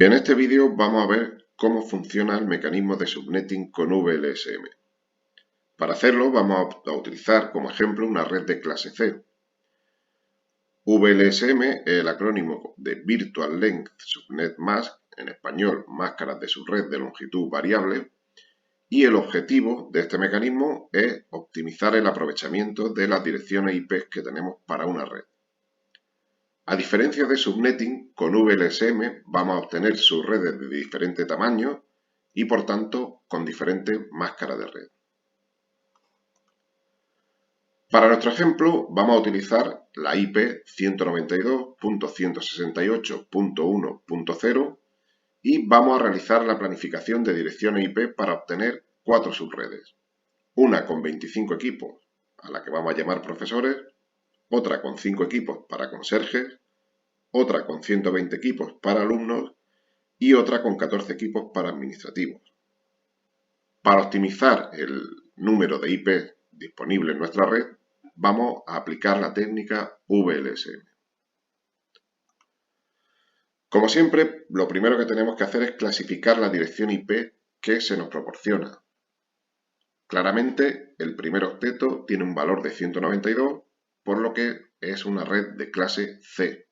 En este vídeo vamos a ver cómo funciona el mecanismo de subnetting con VLSM. Para hacerlo vamos a utilizar como ejemplo una red de clase C. VLSM es el acrónimo de Virtual Length Subnet Mask, en español, máscaras de subred de longitud variable, y el objetivo de este mecanismo es optimizar el aprovechamiento de las direcciones IP que tenemos para una red. A diferencia de subnetting, con VLSM vamos a obtener subredes de diferente tamaño y por tanto con diferentes máscaras de red. Para nuestro ejemplo vamos a utilizar la IP 192.168.1.0 y vamos a realizar la planificación de direcciones IP para obtener 4 subredes. Una con 25 equipos, a la que vamos a llamar profesores, otra con 5 equipos para conserjes, otra con 120 equipos para alumnos y otra con 14 equipos para administrativos. Para optimizar el número de IP disponible en nuestra red, vamos a aplicar la técnica VLSM. Como siempre, lo primero que tenemos que hacer es clasificar la dirección IP que se nos proporciona. Claramente, el primer octeto tiene un valor de 192, por lo que es una red de clase C.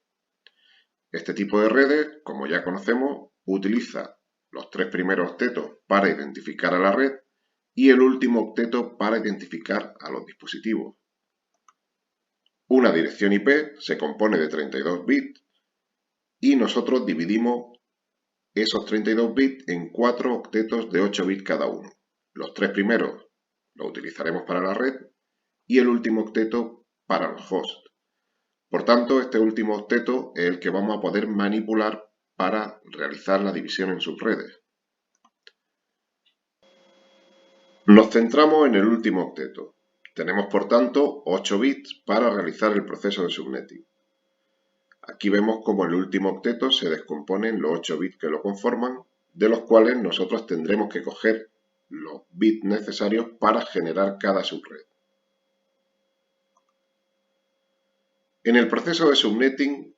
Este tipo de redes, como ya conocemos, utiliza los 3 primeros octetos para identificar a la red y el último octeto para identificar a los dispositivos. Una dirección IP se compone de 32 bits y nosotros dividimos esos 32 bits en 4 octetos de 8 bits cada uno. Los 3 primeros los utilizaremos para la red y el último octeto para los hosts. Por tanto, este último octeto es el que vamos a poder manipular para realizar la división en subredes. Nos centramos en el último octeto. Tenemos, por tanto, 8 bits para realizar el proceso de subnetting. Aquí vemos cómo el último octeto se descompone en los 8 bits que lo conforman, de los cuales nosotros tendremos que coger los bits necesarios para generar cada subred. En el proceso de subnetting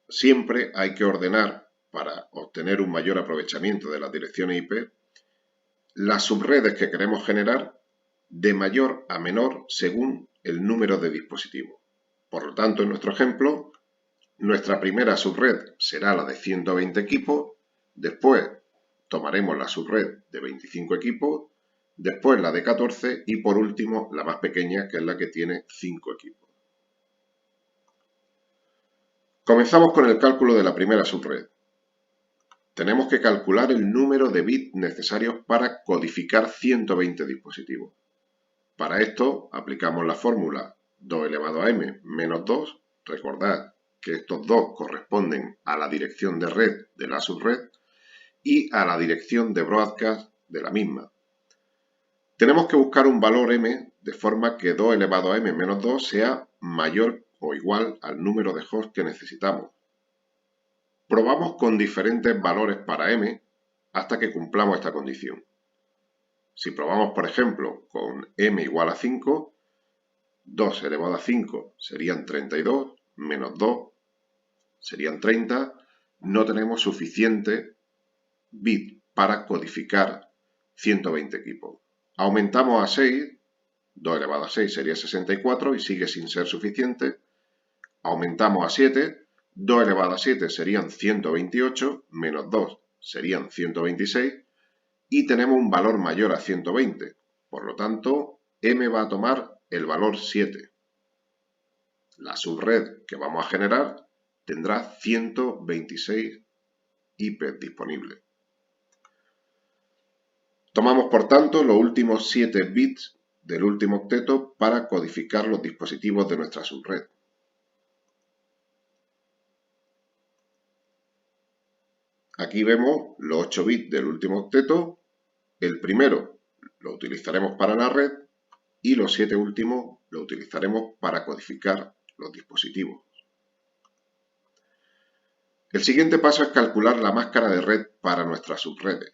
siempre hay que ordenar, para obtener un mayor aprovechamiento de las direcciones IP, las subredes que queremos generar de mayor a menor según el número de dispositivos. Por lo tanto, en nuestro ejemplo, nuestra primera subred será la de 120 equipos, después tomaremos la subred de 25 equipos, después la de 14 y por último la más pequeña, que es la que tiene 5 equipos. Comenzamos con el cálculo de la primera subred. Tenemos que calcular el número de bits necesarios para codificar 120 dispositivos. Para esto aplicamos la fórmula 2 elevado a m menos 2. Recordad que estos 2 corresponden a la dirección de red de la subred y a la dirección de broadcast de la misma. Tenemos que buscar un valor m de forma que 2 elevado a m menos 2 sea mayor o igual al número de hosts que necesitamos. Probamos con diferentes valores para m hasta que cumplamos esta condición. Si probamos, por ejemplo, con m igual a 5, 2 elevado a 5 serían 32, menos 2 serían 30, no tenemos suficiente bit para codificar 120 equipos. Aumentamos a 6, 2 elevado a 6 sería 64 y sigue sin ser suficiente. Aumentamos a 7, 2 elevado a 7 serían 128, menos 2 serían 126 y tenemos un valor mayor a 120. Por lo tanto, m va a tomar el valor 7. La subred que vamos a generar tendrá 126 IPs disponibles. Tomamos, por tanto, los últimos 7 bits del último octeto para codificar los dispositivos de nuestra subred. Aquí vemos los 8 bits del último octeto. El primero lo utilizaremos para la red y los 7 últimos lo utilizaremos para codificar los dispositivos. El siguiente paso es calcular la máscara de red para nuestras subredes.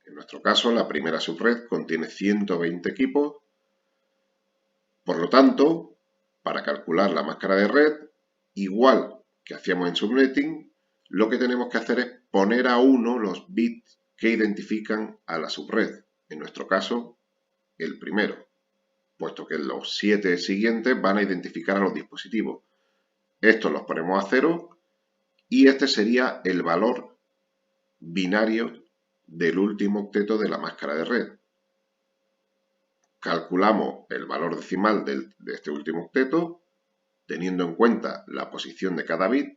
En nuestro caso, la primera subred contiene 120 equipos. Por lo tanto, para calcular la máscara de red, igual que hacíamos en subnetting, lo que tenemos que hacer es poner a 1 los bits que identifican a la subred. En nuestro caso, el primero, puesto que los 7 siguientes van a identificar a los dispositivos. Estos los ponemos a 0 y este sería el valor binario del último octeto de la máscara de red. Calculamos el valor decimal de este último octeto, teniendo en cuenta la posición de cada bit,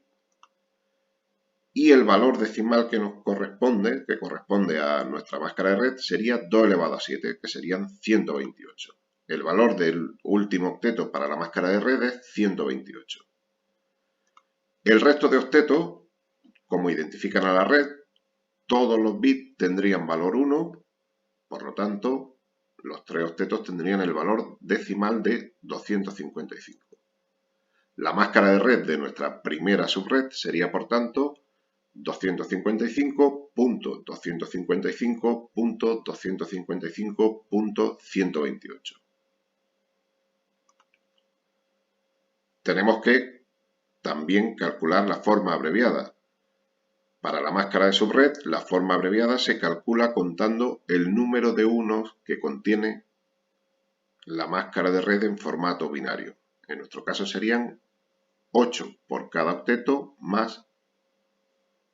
y el valor decimal que nos corresponde, que corresponde a nuestra máscara de red, sería 2 elevado a 7, que serían 128. El valor del último octeto para la máscara de red es 128. El resto de octetos, como identifican a la red, todos los bits tendrían valor 1, por lo tanto, los 3 octetos tendrían el valor decimal de 255. La máscara de red de nuestra primera subred sería, por tanto, 255.255.255.128. Tenemos que también calcular la forma abreviada. Para la máscara de subred, la forma abreviada se calcula contando el número de unos que contiene la máscara de red en formato binario. En nuestro caso serían 8 por cada octeto más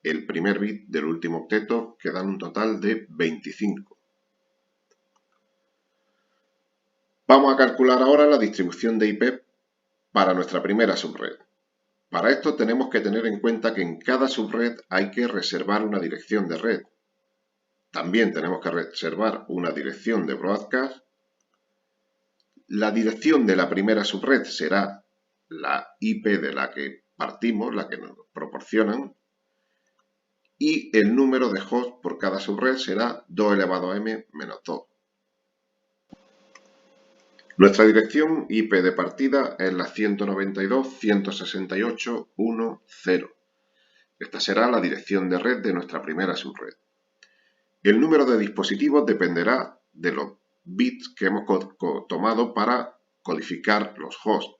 el primer bit del último octeto, que dan un total de 25. Vamos a calcular ahora la distribución de IP para nuestra primera subred. Para esto tenemos que tener en cuenta que en cada subred hay que reservar una dirección de red. También tenemos que reservar una dirección de broadcast. La dirección de la primera subred será la IP de la que partimos, la que nos proporcionan, y el número de hosts por cada subred será 2 elevado a m menos 2. Nuestra dirección IP de partida es la 192.168.1.0. Esta será la dirección de red de nuestra primera subred. El número de dispositivos dependerá de los bits que hemos tomado para codificar los hosts.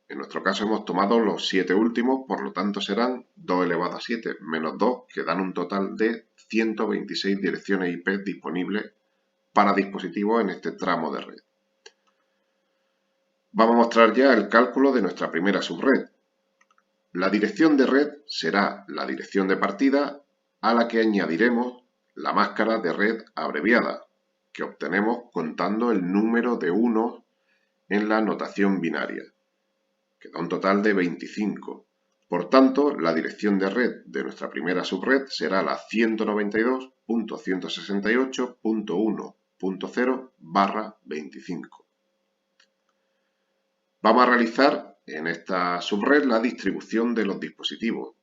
En nuestro caso hemos tomado los 7 últimos, por lo tanto serán 2 elevado a 7 menos 2, que dan un total de 126 direcciones IP disponibles para dispositivos en este tramo de red. Vamos a mostrar ya el cálculo de nuestra primera subred. La dirección de red será la dirección de partida a la que añadiremos la máscara de red abreviada, que obtenemos contando el número de unos en la notación binaria, que da un total de 25. Por tanto, la dirección de red de nuestra primera subred será la 192.168.1.0/25. Vamos a realizar en esta subred la distribución de los dispositivos.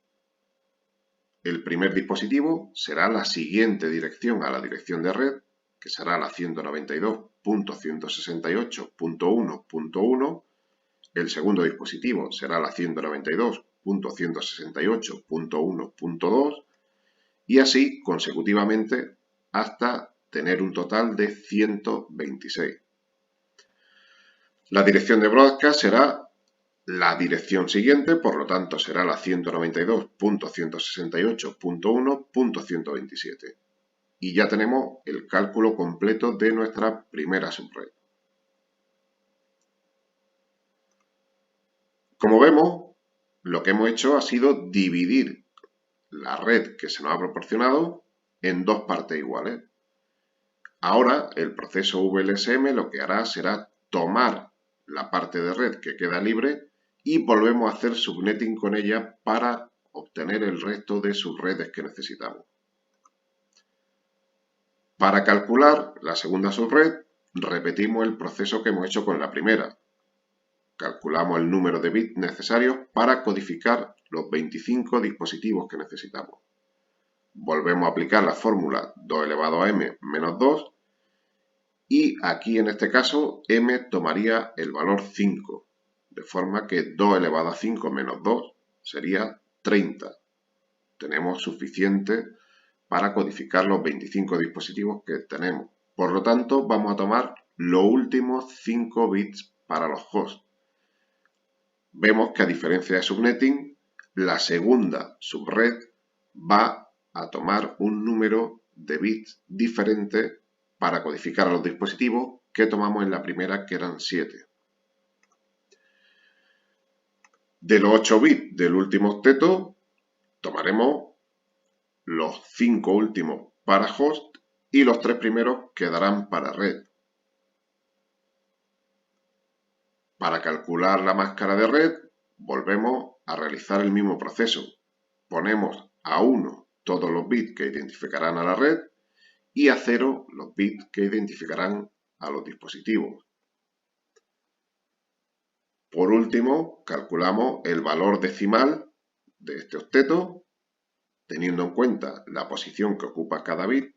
El primer dispositivo será la siguiente dirección a la dirección de red, que será la 192.168.1.1. El segundo dispositivo será la 192.168.1.2 y así consecutivamente hasta tener un total de 126. La dirección de broadcast será la dirección siguiente, por lo tanto será la 192.168.1.127. Y ya tenemos el cálculo completo de nuestra primera subred. Como vemos, lo que hemos hecho ha sido dividir la red que se nos ha proporcionado en dos partes iguales. Ahora, el proceso VLSM lo que hará será tomar la parte de red que queda libre y volvemos a hacer subnetting con ella para obtener el resto de subredes que necesitamos. Para calcular la segunda subred, repetimos el proceso que hemos hecho con la primera. Calculamos el número de bits necesarios para codificar los 25 dispositivos que necesitamos. Volvemos a aplicar la fórmula 2 elevado a m menos 2 y aquí en este caso m tomaría el valor 5, de forma que 2 elevado a 5 menos 2 sería 30. Tenemos suficiente para codificar los 25 dispositivos que tenemos. Por lo tanto, vamos a tomar los últimos 5 bits para los hosts. Vemos que a diferencia de subnetting, la segunda subred va a tomar un número de bits diferente para codificar a los dispositivos que tomamos en la primera, que eran 7. De los 8 bits del último octeto, tomaremos los 5 últimos para host y los 3 primeros quedarán para red. Para calcular la máscara de red, volvemos a realizar el mismo proceso. Ponemos a 1 todos los bits que identificarán a la red y a 0 los bits que identificarán a los dispositivos. Por último, calculamos el valor decimal de este octeto, teniendo en cuenta la posición que ocupa cada bit.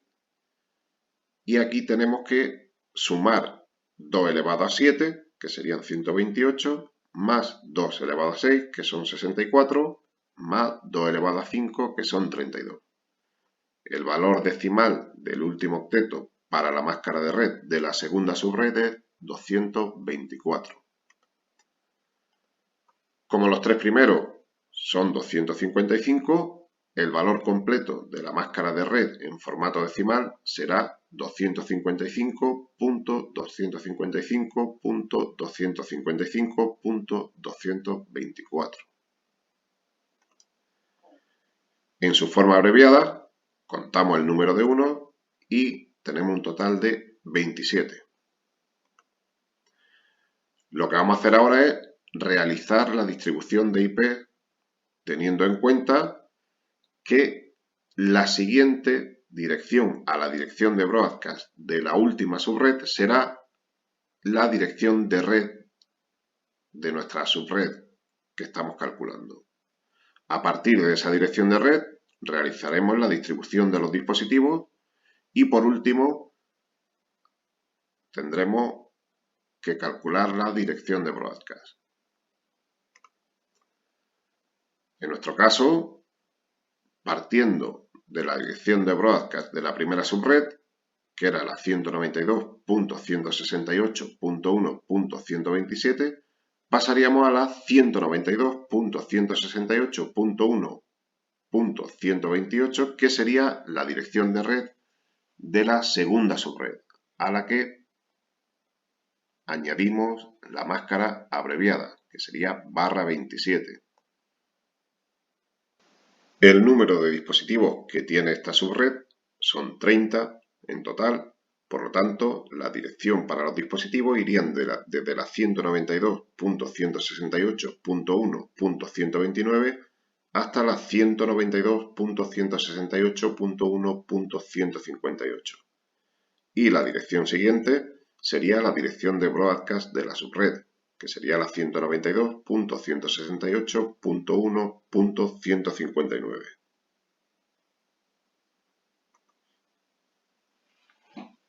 Y aquí tenemos que sumar 2 elevado a 7, que serían 128, más 2 elevado a 6, que son 64, más 2 elevado a 5, que son 32. El valor decimal del último octeto para la máscara de red de la segunda subred es 224. Como los 3 primeros son 255, el valor completo de la máscara de red en formato decimal será 255.255.255.224. En su forma abreviada, contamos el número de unos y tenemos un total de 27. Lo que vamos a hacer ahora es realizar la distribución de IP teniendo en cuenta que la siguiente dirección a la dirección de broadcast de la última subred será la dirección de red de nuestra subred que estamos calculando. A partir de esa dirección de red realizaremos la distribución de los dispositivos y por último tendremos que calcular la dirección de broadcast. En nuestro caso, partiendo de la dirección de broadcast de la primera subred, que era la 192.168.1.127, pasaríamos a la 192.168.1.128, que sería la dirección de red de la segunda subred, a la que añadimos la máscara abreviada, que sería /27. El número de dispositivos que tiene esta subred son 30 en total, por lo tanto, la dirección para los dispositivos irían desde la 192.168.1.129 hasta la 192.168.1.158. Y la dirección siguiente sería la dirección de broadcast de la subred, que sería la 192.168.1.159.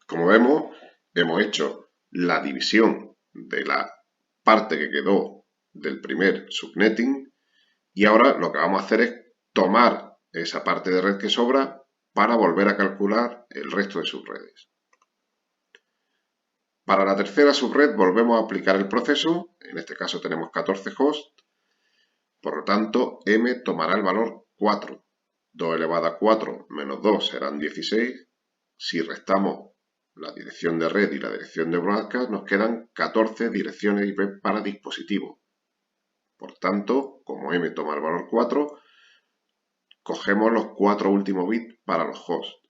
Como vemos, hemos hecho la división de la parte que quedó del primer subnetting y ahora lo que vamos a hacer es tomar esa parte de red que sobra para volver a calcular el resto de subredes. Para la tercera subred volvemos a aplicar el proceso, en este caso tenemos 14 hosts, por lo tanto m tomará el valor 4. 2 elevado a 4 menos 2 serán 16. Si restamos la dirección de red y la dirección de broadcast, nos quedan 14 direcciones IP para dispositivos. Por tanto, como m toma el valor 4, cogemos los 4 últimos bits para los hosts.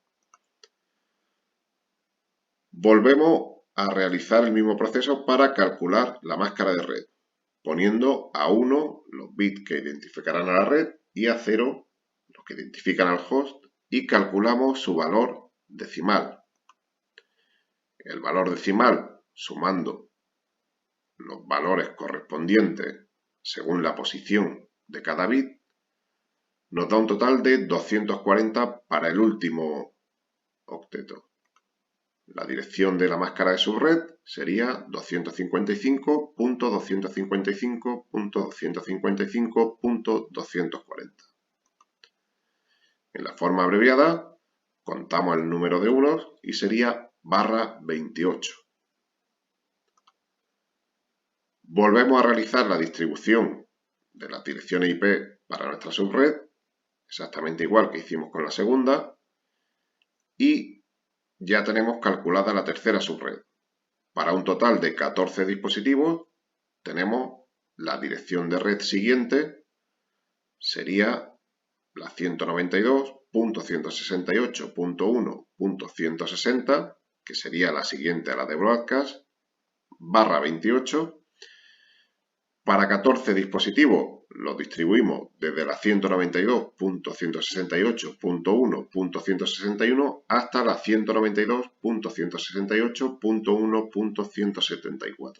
Volvemos a realizar el mismo proceso para calcular la máscara de red, poniendo a 1 los bits que identificarán a la red y a 0 los que identifican al host y calculamos su valor decimal. El valor decimal, sumando los valores correspondientes según la posición de cada bit, nos da un total de 240 para el último octeto. La dirección de la máscara de subred sería 255.255.255.240. En la forma abreviada, contamos el número de unos y sería /28. Volvemos a realizar la distribución de las direcciones IP para nuestra subred exactamente igual que hicimos con la segunda, y ya tenemos calculada la tercera subred. Para un total de 14 dispositivos, tenemos la dirección de red siguiente, sería la 192.168.1.160, que sería la siguiente a la de broadcast, /28. Para 14 dispositivos los distribuimos desde la 192.168.1.161 hasta la 192.168.1.174.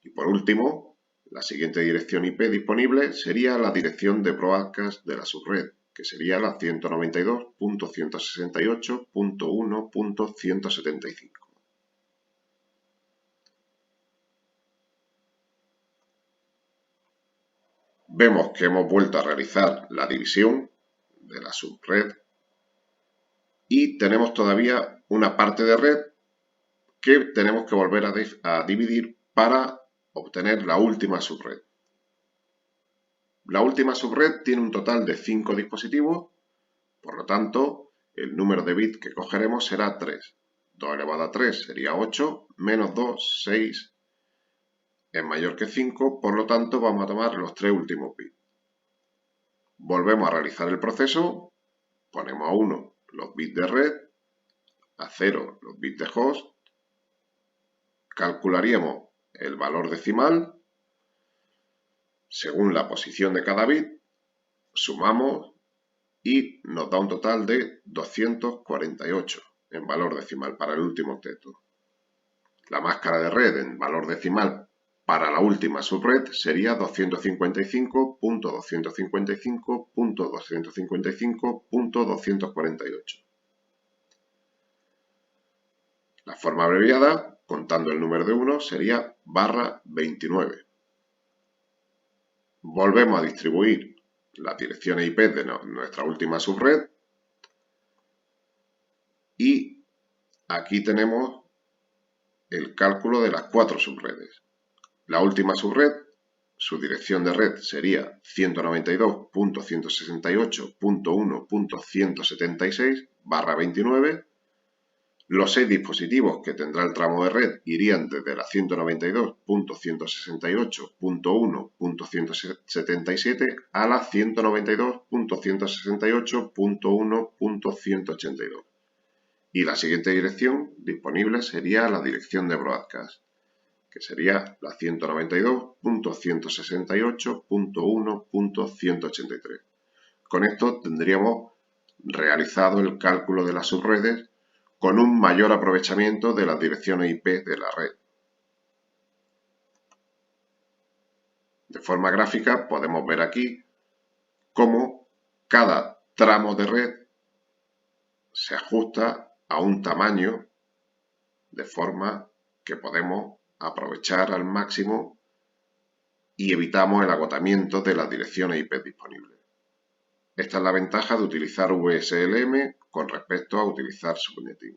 Y por último, la siguiente dirección IP disponible sería la dirección de broadcast de la subred, que sería la 192.168.1.175. Vemos que hemos vuelto a realizar la división de la subred y tenemos todavía una parte de red que tenemos que volver a dividir para obtener la última subred. La última subred tiene un total de 5 dispositivos, por lo tanto, el número de bits que cogeremos será 3. 2 elevado a 3 sería 8, menos 2, 6, es mayor que 5, por lo tanto vamos a tomar los 3 últimos bits. Volvemos a realizar el proceso, ponemos a 1 los bits de red, a 0 los bits de host, calcularíamos el valor decimal según la posición de cada bit, sumamos y nos da un total de 248 en valor decimal para el último octeto. La máscara de red en valor decimal para la última subred sería 255.255.255.248. La forma abreviada, contando el número de 1, sería /29. Volvemos a distribuir las direcciones IP de nuestra última subred y aquí tenemos el cálculo de las 4 subredes. La última subred, su dirección de red sería 192.168.1.176 /29. Los 6 dispositivos que tendrá el tramo de red irían desde la 192.168.1.177 a la 192.168.1.182. Y la siguiente dirección disponible sería la dirección de broadcast, que sería la 192.168.1.183. Con esto tendríamos realizado el cálculo de las subredes con un mayor aprovechamiento de las direcciones IP de la red. De forma gráfica podemos ver aquí cómo cada tramo de red se ajusta a un tamaño de forma que podemos aprovechar al máximo y evitamos el agotamiento de las direcciones IP disponibles. Esta es la ventaja de utilizar VSLM con respecto a utilizar Subnetting.